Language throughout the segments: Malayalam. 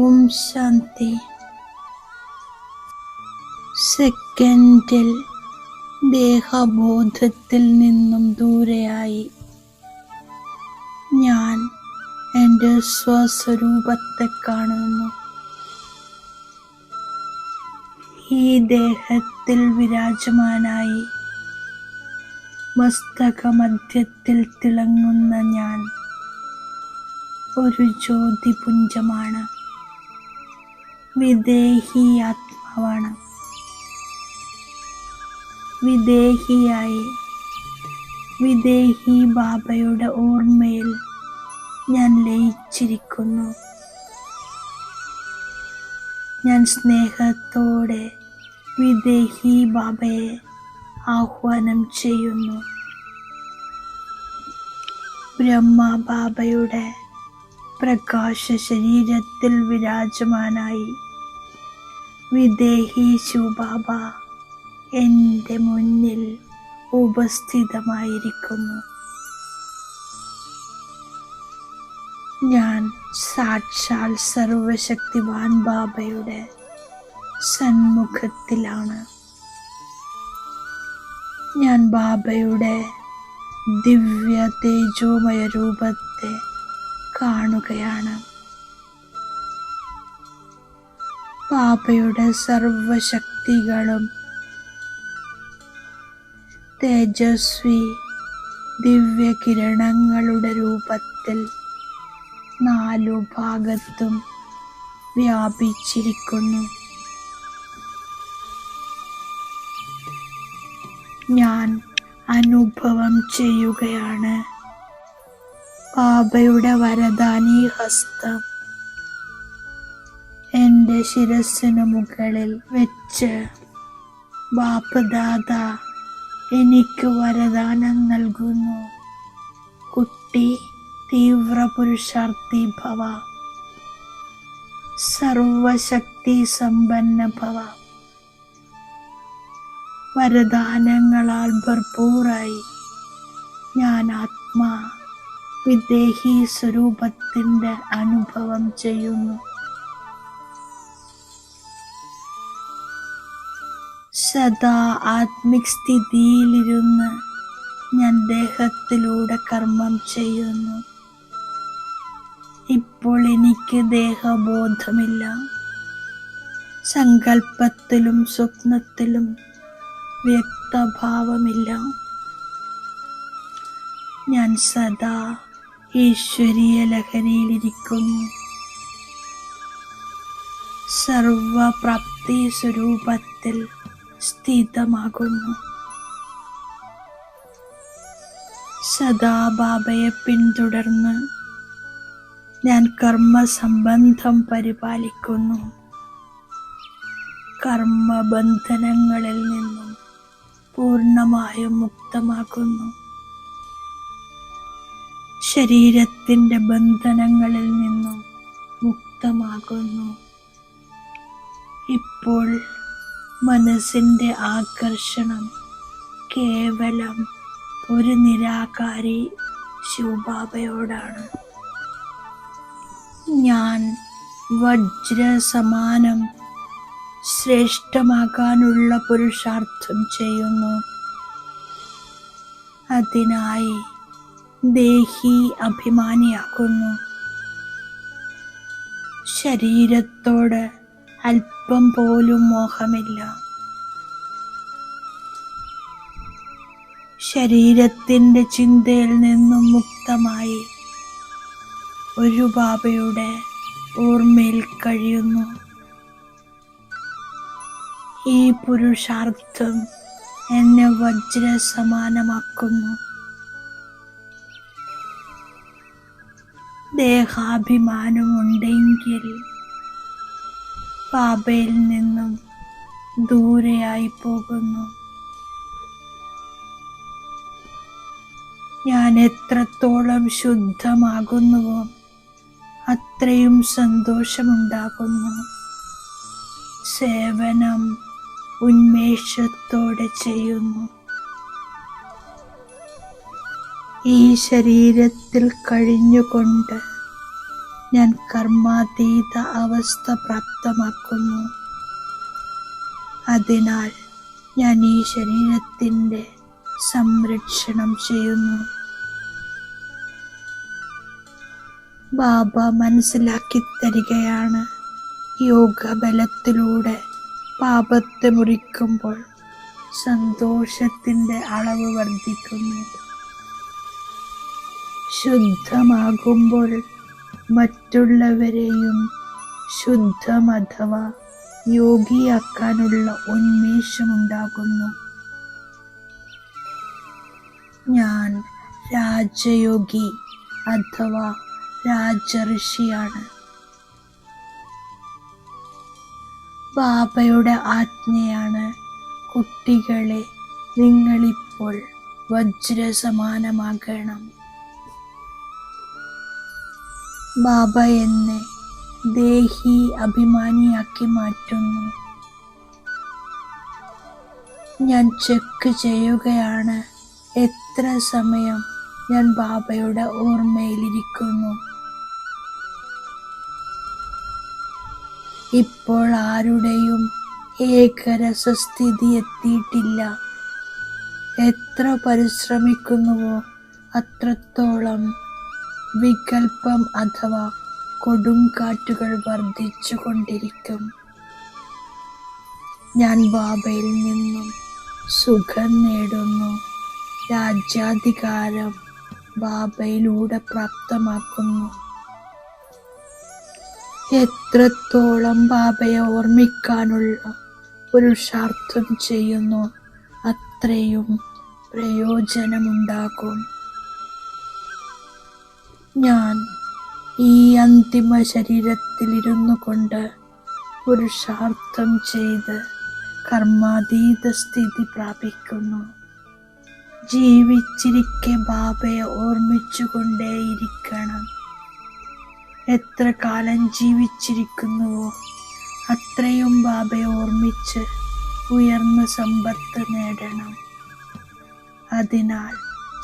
ഓം ശാന്തി. സെക്കൻഡിൽ ദേഹബോധത്തിൽ നിന്നും ദൂരെയായി ഞാൻ എൻ്റെ സ്വസ്വരൂപത്തെ കാണുന്നു. ഈ ദേഹത്തിൽ വിരാജമാനായി മസ്തകമധ്യത്തിൽ തിളങ്ങുന്ന ഞാൻ ഒരു ജ്യോതിപുഞ്ചമാണ്. വിദേഹി ആത്മാവാണ്. വിദേഹിയായി വിദേഹി ബാബയുടെ ഓർമ്മയിൽ ഞാൻ ലയിച്ചിരിക്കുന്നു. ഞാൻ സ്നേഹത്തോടെ വിദേഹി ബാബയെ ആഹ്വാനം ചെയ്യുന്നു. ബ്രഹ്മ ബാബയുടെ പ്രകാശ ശരീരത്തിൽ വിരാജമാനായി വിദേഹി ശിവബാബ എൻ്റെ മുന്നിൽ ഉപസ്ഥിതമായിരിക്കുന്നു. ഞാൻ സാക്ഷാൽ സർവശക്തിവാൻ ബാബയുടെ സന്മുഖത്തിലാണ്. ഞാൻ ബാബയുടെ ദിവ്യ തേജോമയ രൂപത്തെ കാണുകയാണ്. ബാബയുടെ സർവശക്തികളും തേജസ്വി ദിവ്യകിരണങ്ങളുടെ രൂപത്തിൽ 4 ഭാഗത്തും വ്യാപിച്ചിരിക്കുന്നു. ഞാൻ അനുഭവം ചെയ്യുകയാണ് ബാബയുടെ വരദാനി ഹസ്തം എൻ്റെ ശിരസ്സിനു മുകളിൽ വെച്ച് ബാപ്പദാദ എനിക്ക് വരദാനം നൽകുന്നു. കുട്ടി, തീവ്ര പുരുഷാർത്ഥി ഭവ, സർവശക്തി സമ്പന്ന ഭവ. വരദാനങ്ങളാൽ ഭർപൂറായി ഞാൻ ആത്മാ വിദേഹി സ്വരൂപത്തിൻ്റെ അനുഭവം ചെയ്യുന്നു. സദാ ആത്മിക് സ്ഥിതിയിലിരുന്ന് ഞാൻ ദേഹത്തിലൂടെ കർമ്മം ചെയ്യുന്നു. ഇപ്പോൾ എനിക്ക് ദേഹബോധമില്ല. സങ്കല്പത്തിലും സ്വപ്നത്തിലും വ്യക്തഭാവമില്ല. ഞാൻ സദാ ഈശ്വരീയ ലഹരിയിലിരിക്കുന്നു. സർവപ്രാപ്തി സ്വരൂപത്തിൽ സ്ഥിതമാകുന്നു. സദാ ബാബയെ പിന്തുടർന്ന് ഞാൻ കർമ്മസംബന്ധം പരിപാലിക്കുന്നു. കർമ്മബന്ധനങ്ങളിൽ നിന്നും പൂർണ്ണമായും മുക്തമാക്കുന്നു. ശരീരത്തിൻ്റെ ബന്ധനങ്ങളിൽ നിന്നും മുക്തമാകുന്നു. ഇപ്പോൾ മനസ്സിൻ്റെ ആകർഷണം കേവലം ഒരു നിരാകാരി ശിവബാബയോടാണ്. ഞാൻ വജ്രസമാനം ശ്രേഷ്ഠമാകാനുള്ള പുരുഷാർത്ഥം ചെയ്യുന്നു. അതിനായി ദേഹി അഭിമാനിയാകുന്നു. ശരീരത്തോട് അല്പം പോലും മോഹമില്ല. ശരീരത്തിൻ്റെ ചിന്തയിൽ നിന്നും മുക്തമായി ഒരു ബാബയുടെ ഓർമ്മയിൽ കഴിയുന്നു. ഈ പുരുഷാർത്ഥം എന്നെ വജ്രസമാനമാക്കുന്നു. ദേഹാഭിമാനമുണ്ടെങ്കിൽ ബാബയിൽ നിന്നും ദൂരെയായി പോകുന്നു. ഞാൻ എത്രത്തോളം ശുദ്ധമാകുന്നുവോ അത്രയും സന്തോഷമുണ്ടാകുന്നു. സേവനം ഉന്മേഷത്തോടെ ചെയ്യുന്നു. ഈ ശരീരത്തിൽ കഴിഞ്ഞുകൊണ്ട് ഞാൻ കർമാതീത അവസ്ഥ പ്രാപ്തമാക്കുന്നു. അതിനാൽ ഞാൻ ഈ ശരീരത്തിൻ്റെ സംരക്ഷണം ചെയ്യുന്നു. ബാബ മനസ്സിലാക്കി തരികയാണ്, യോഗബലത്തിലൂടെ പാപത്തെ മുറിക്കുമ്പോൾ സന്തോഷത്തിൻ്റെ അളവ് വർദ്ധിക്കുന്നു. ശുദ്ധമാകുമ്പോൾ മറ്റുള്ളവരെയും ശുദ്ധം അഥവാ യോഗിയാക്കാനുള്ള ഉന്മേഷമുണ്ടാകുന്നു. ഞാൻ രാജയോഗി അഥവാ രാജഋഷിയാണ്. ബാബയുടെ ആജ്ഞയാണ്, കുട്ടികളെ, നിങ്ങളിപ്പോൾ വജ്രസമാനമാകണം. ബാബ എന്നെ ദേഹി അഭിമാനിയാക്കി മാറ്റുന്നു. ഞാൻ ചെക്ക് ചെയ്യുകയാണ്, എത്ര സമയം ഞാൻ ബാബയുടെ ഓർമ്മയിലിരിക്കുന്നു. ഇപ്പോൾ ആരുടെയും ഏകരസസ്ഥിതി എത്തിയിട്ടില്ല. എത്ര പരിശ്രമിക്കുന്നുവോ അത്രത്തോളം വികൽപ്പം അഥവാ കൊടുങ്കാറ്റുകൾ വർദ്ധിച്ചു കൊണ്ടിരിക്കും. ഞാൻ ബാബയിൽ നിന്നും സുഖം നേടുന്നു. രാജ്യാധികാരം ബാബയിലൂടെ പ്രാപ്തമാക്കുന്നു. എത്രത്തോളം ബാബയെ ഓർമ്മിക്കാനുള്ള പുരുഷാർത്ഥം ചെയ്യുന്നു, അത്രയും പ്രയോജനമുണ്ടാകും. ഞാൻ ഈ അന്തിമ ശരീരത്തിലിരുന്നു കൊണ്ട് പുരുഷാർത്ഥം ചെയ്ത് കർമാതീത സ്ഥിതി പ്രാപിക്കുന്നു. ജീവിച്ചിരിക്കെ ബാബയെ ഓർമ്മിച്ചുകൊണ്ടേയിരിക്കണം. എത്ര കാലം ജീവിച്ചിരിക്കുന്നുവോ അത്രയും ബാബയെ ഓർമ്മിച്ച് ഉയർന്ന സമ്പത്ത് നേടണം. അതിനാൽ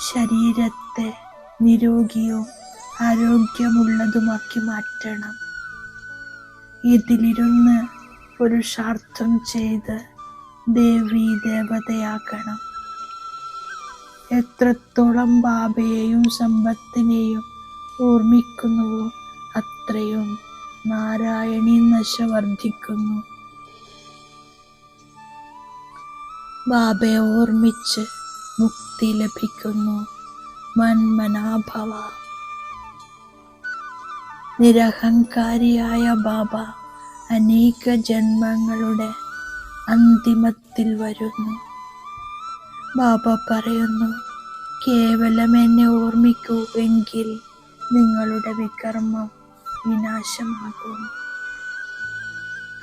ശരീരത്തെ നിരോഗിയും ആരോഗ്യമുള്ളതുമാക്കി മാറ്റണം. ഇതിലിരുന്ന് പുരുഷാർത്ഥം ചെയ്ത് ദേവീ ദേവതയാകണം. എത്രത്തോളം ബാബയെയും സമ്പത്തിനെയും ഓർമ്മിക്കുന്നുവോ അത്രയും നാരായണീ നശ വർദ്ധിക്കുന്നു. ബാബയെ ഓർമ്മിച്ച് മുക്തി ലഭിക്കുന്നു. മന്മനാഭവ. നിരഹങ്കാരിയായ ബാബ അനേക ജന്മങ്ങളുടെ അന്തിമത്തിൽ വരുന്നു. ബാബ പറയുന്നു, കേവലം എന്നെ ഓർമ്മിക്കൂ എങ്കിൽ നിങ്ങളുടെ വികർമ്മം വിനാശമാകും.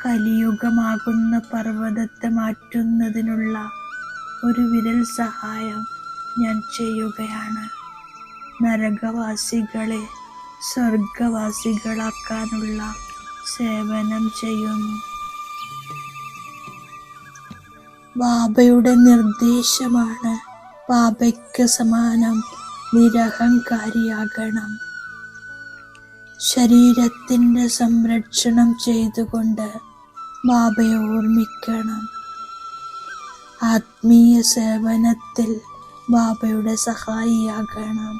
കലിയുഗമാകുന്ന പർവ്വതത്തെ മാറ്റുന്നതിനുള്ള ഒരു വിരൽ സഹായം ഞാൻ ചെയ്യുകയാണ്. നരകവാസികളെ സ്വർഗവാസികളാക്കാനുള്ള സേവനം ചെയ്യുന്നു. ബാബയുടെ നിർദ്ദേശമാണ്, ബാബയ്ക്ക് സമാനം നിരഹങ്കാരിയാകണം. ശരീരത്തിൻ്റെ സംരക്ഷണം ചെയ്തുകൊണ്ട് ബാബയെ ഓർമ്മിക്കണം. ആത്മീയ സേവനത്തിൽ ബാബയുടെ സഹായിയാകണം.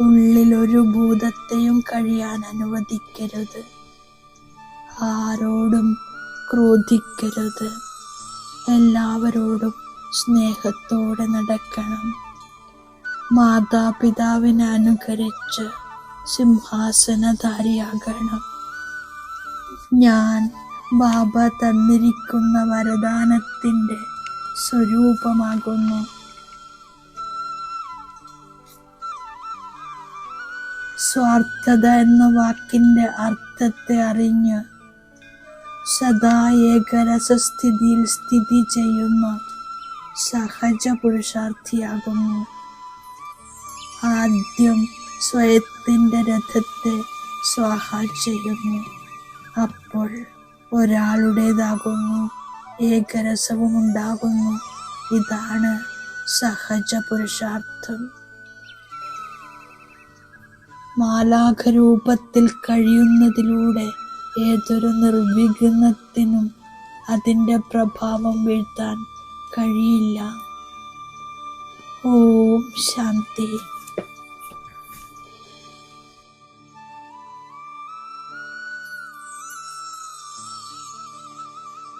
ഉള്ളിലൊരു ഭൂതത്തെയും കഴിയാൻ അനുവദിക്കരുത്. ആരോടും ക്രോധിക്കരുത്. എല്ലാവരോടും സ്നേഹത്തോടെ നടക്കണം. മാതാപിതാവിനെ അനുകരിച്ച് സിംഹാസനധാരിയാകണം. ഞാൻ ബാബ തന്നിരിക്കുന്ന വരദാനത്തിൻ്റെ സ്വരൂപമാകുന്നു. സ്വാർത്ഥത എന്ന വാക്കിൻ്റെ അർത്ഥത്തെ അറിഞ്ഞ് സദാ ഏകരസസ്ഥിതിയിൽ സ്ഥിതി ചെയ്യുന്ന സഹജ പുരുഷാർത്ഥിയാകുന്നു. ആദ്യം സ്വയത്തിൻ്റെ രഥത്തെ സ്വാഹ ചെയ്യുന്നു. അപ്പോൾ ഒരാളുടേതാകുന്നു. ഏകരസവും ഉണ്ടാകുന്നു. ഇതാണ് സഹജ പുരുഷാർത്ഥം. മാലാഖരൂപത്തിൽ കഴിയുന്നതിലൂടെ ഏതൊരു നിർവിഘ്നത്തിനും അതിൻ്റെ പ്രഭാവം വീഴ്ത്താൻ കഴിയില്ല. ഓം ശാന്തി.